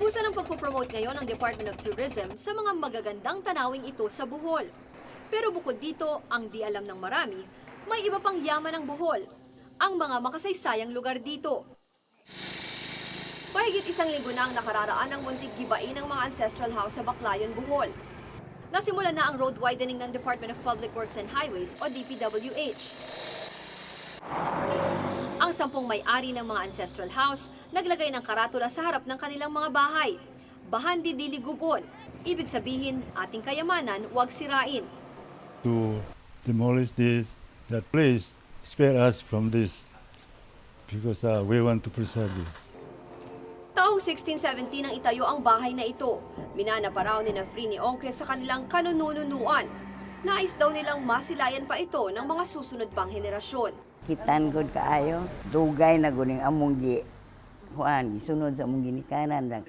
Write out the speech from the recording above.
Usa ng pagpopromote ngayon ng Department of Tourism sa mga magagandang tanawing ito sa Bohol. Pero bukod dito, ang di alam ng marami, may iba pang yaman ng Bohol, ang mga makasaysayang lugar dito. Mahigit 1 linggo na ang nakararaan ng muntik gibain ng mga ancestral house sa Baclayon, Bohol. Nasimula na ang road widening ng Department of Public Works and Highways o DPWH. Ang 10 may-ari ng mga ancestral house naglagay ng karatula sa harap ng kanilang mga bahay. Bahan di diligubon. Ibig sabihin, ating kayamanan huwag sirain. To demolish that place, spare us from this, because we want to preserve this. Taong 1617 nang itayo ang bahay na ito. Minana pa raw ni Fri ni Ongke sa kanilang kanununuan. Nais daw nilang masilayan pa ito ng mga susunod pang henerasyon. Kitan gud kaayo, dugay na guning among gi. Juan, gisunod sa among ginikanan.